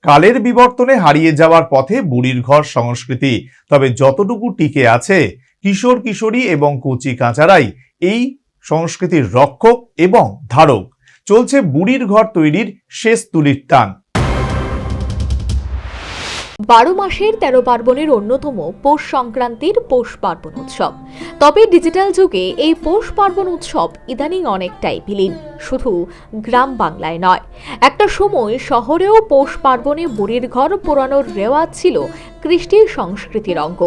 কালের বিবর্তনে হারিয়ে যাওয়ার পথে বুড়ির ঘর সংস্কৃতি, তবে যতটুকু টিকে আছে কিশোর কিশোরী এবং কচি কাঁচারাই এই সংস্কৃতির রক্ষক এবং ধারক। চলছে বুড়ির ঘর তৈরির শেষ তুলির টান। 12 মাসের 13 পার্বণের অন্যতম পৌষ সংক্রান্তির পৌষ পার্বণ উৎসব। তবে ডিজিটাল যুগে এই পৌষ পার্বণ উৎসব ইদানিং অনেকটাই বিলীন। শুধু গ্রাম বাংলায় নয়, একটা সময় শহরেও পৌষ পার্বণে বুড়ির ঘর পোড়ানোর রেওয়াজ ছিল কৃষ্টি সংস্কৃতির অঙ্গ।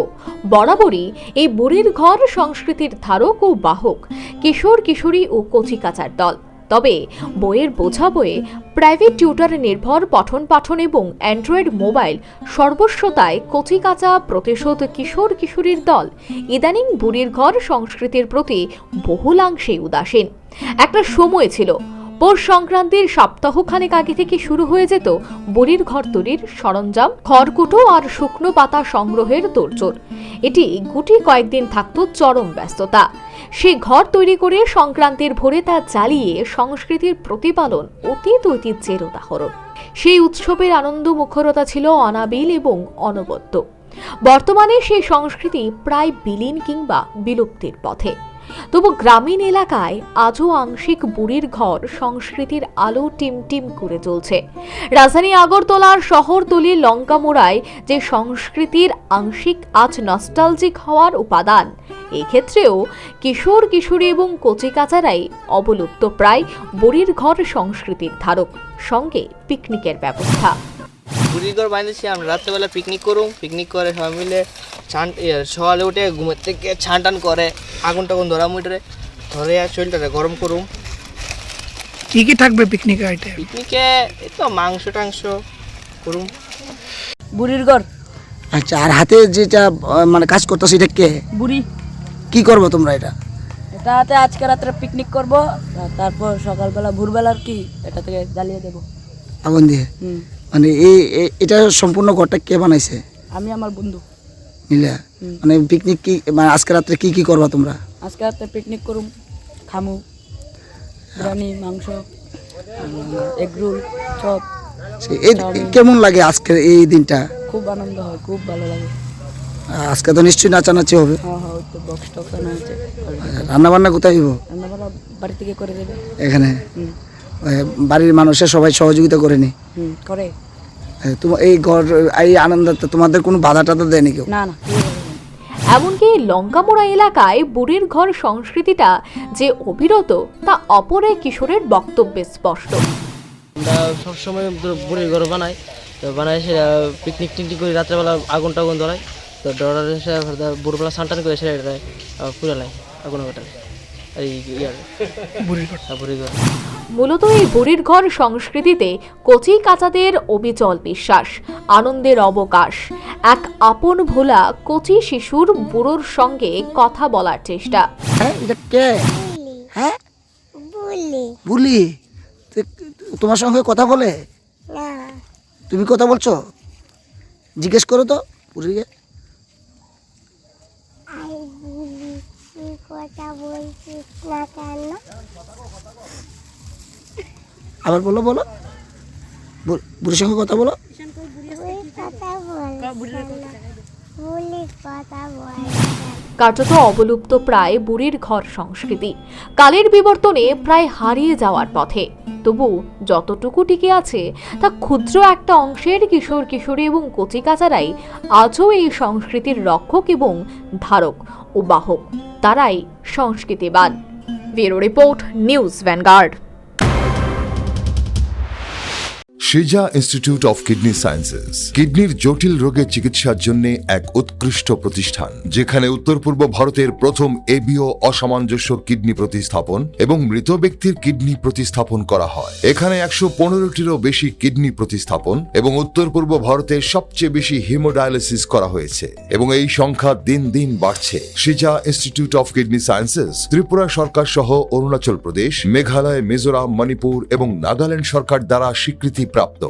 বরাবরই এই বুড়ির ঘর সংস্কৃতির ধারক ও বাহক কিশোর কিশোরী ও কচিকাচার দল। তবে বইয়ের বোঝা বয়ে প্রাইভেট টিউটর নির্ভর পঠন পাঠন এবং অ্যান্ড্রয়েড মোবাইল সর্বস্বতায় কচিকাচা প্রতিশোধ কিশোর কিশোরীর দল ইদানিং বুড়ির ঘর সংস্কৃতির প্রতি বহুলাংশেই উদাসীন। একটা সময় ছিল পৌষ সংক্রান্তির সপ্তাহখানেক আগে থেকে শুরু হয়ে যেত বুড়ির ঘর তৈরির সরঞ্জাম, খড়কুটো আর শুকনো পাতা সংগ্রহের তোড়জোড়। এটি গুটি কয়েকদিন থাকতো চরম ব্যস্ততা। সে ঘর তৈরি করে সংক্রান্তির ভোরে তা জ্বালিয়ে সংস্কৃতির প্রতিপালন অতীত ঐতিহ্যের উদাহরণ। সেই উৎসবের আনন্দ মুখরতা ছিল অনাবিল এবং অনবদ্য। বর্তমানে সেই সংস্কৃতি প্রায় বিলীন কিংবা বিলুপ্তির পথে। তবু গ্রামীণ এলাকায় আজও আংশিক বুড়ির ঘর সংস্কৃতির আলো টিমটিম করে চলছে। রাজধানী আগরতলার শহরতলি লঙ্কামোড়ায় যে সংস্কৃতির আংশিক আজ নস্টালজিক হওয়ার উপাদান, এক্ষেত্রেও কিশোর কিশোরী এবং কচিকাচারাই অবলুপ্ত প্রায় বুড়ির ঘর সংস্কৃতির ধারক, সঙ্গে পিকনিকের ব্যবস্থা। বুড়ির ঘর বানিয়েছি আমরা, রাত্রেবেলা পিকনিক করুম, পিকনিক করে সবাই মিলে সকালে উঠে ঘুমের থেকে ছান টান করে আগুন টাগুন ধরা মুটরে ধরে শরীরটা গরম করুম। কি কি থাকবে পিকনিকে আইটেম? পিকনিকে এই তো মাংস টাংস করুম। বুড়ির ঘর। আচ্ছা, আর হাতে যেটা মানে কাজ করতেছ এটা কে? বুড়ি। কি করবো তোমরা এটা? এটাতে আজকে রাত্রে পিকনিক করব, তারপর সকালবেলা ভোরবেলা আর কি এটা থেকে জ্বালিয়ে দেব আগুন দিয়ে। মানে এটা সম্পূর্ণ ঘরটা কে বানাইছে? আমি আমার বন্ধু মিলে। মানে পিকনিক কি মানে আজকে রাত্রে কি কি করবা তোমরা? আজকে রাত্রে পিকনিক করুম, খামু বিরিয়ানি, মাংস, এগরোল, চপ। কেমন লাগে আজকের এই দিনটা? খুব আনন্দ হয়, খুব ভালো লাগে। আজকে তো নিশ্চয়ই নাচানাচি হবে। হ্যাঁ হ্যাঁ, তো বক্স টক্স আনা হয়েছে। রান্না বান্না কোথায় হইব? রান্না বান্না বাড়ি থেকে করে দেবে এখানে। বাড়ির মানুষের সবাই সহযোগিতা করেনি? করে। তোমার এই ঘর এই আনন্দ তোমাদের কোনো বাধা টাধা দেয়নি কেউ? না না। এমনকি লঙ্কামোড়া এলাকায় বুড়ির ঘর সংস্কৃতিটা যে অবিরত তা অপর এক কিশোরের বক্তব্যে স্পষ্ট। আমরা সবসময় বুড়ির ঘর বানাই, তো বানাই সেটা পিকনিক টিকনিক করি, রাত্রেবেলা আগুন টাগুন ধরাই, তো ডরার ভোরবেলা সান টান করে সেটা পুরালাই আগুন কাটাই এই বুড়ির ঘর। মূলত এই বুড়ির ঘর সংস্কৃতিতে কচি কাচাদের অবিচল বিশ্বাস, আনন্দের অবকাশ, এক আপন ভোলা কচি শিশুর বুড়োর সঙ্গে কথা বলার চেষ্টা। এটা কে? হ্যাঁ, বুলি। তোমার সঙ্গে কথা বলে? তুমি কথা বলছো? জিজ্ঞেস করো তো বুড়িকে। আবার বলো বলো, বুড়ির সঙ্গে কথা বলো। কার্যত অবলুপ্ত প্রায় বুড়ির ঘর সংস্কৃতি কালের বিবর্তনে প্রায় হারিয়ে যাওয়ার পথে। তবু যতটুকু টিকে আছে তা ক্ষুদ্র একটা অংশের কিশোর কিশোরী এবং কচিকাচারাই আজও এই সংস্কৃতির রক্ষক এবং ধারক ও বাহক। তারাই সংস্কৃতিবান। Bureau report, news vanguard. Shija institute of kidney sciences কিডনির জটিল রোগের চিকিৎসার জন্য এক উৎকৃষ্ট প্রতিষ্ঠান, যেখানে উত্তর পূর্ব ভারতের প্রথম এবিও অসামঞ্জস্য কিডনি প্রতিস্থাপন এবং মৃত ব্যক্তির কিডনি প্রতিস্থাপন করা হয়। এখানে 115টিরও বেশি কিডনি প্রতিস্থাপন এবং উত্তর পূর্ব ভারতের সবচেয়ে বেশি হিমোডায়ালিসিস করা হয়েছে এবং এই সংখ্যা দিন দিন বাড়ছে। Shija institute of kidney sciences Tripura সরকার সহ অরুণাচল প্রদেশ, মেঘালয়, মিজোরাম, মণিপুর এবং নাগাল্যান্ড সরকার দ্বারা স্বীকৃতি প্রাপ্ত।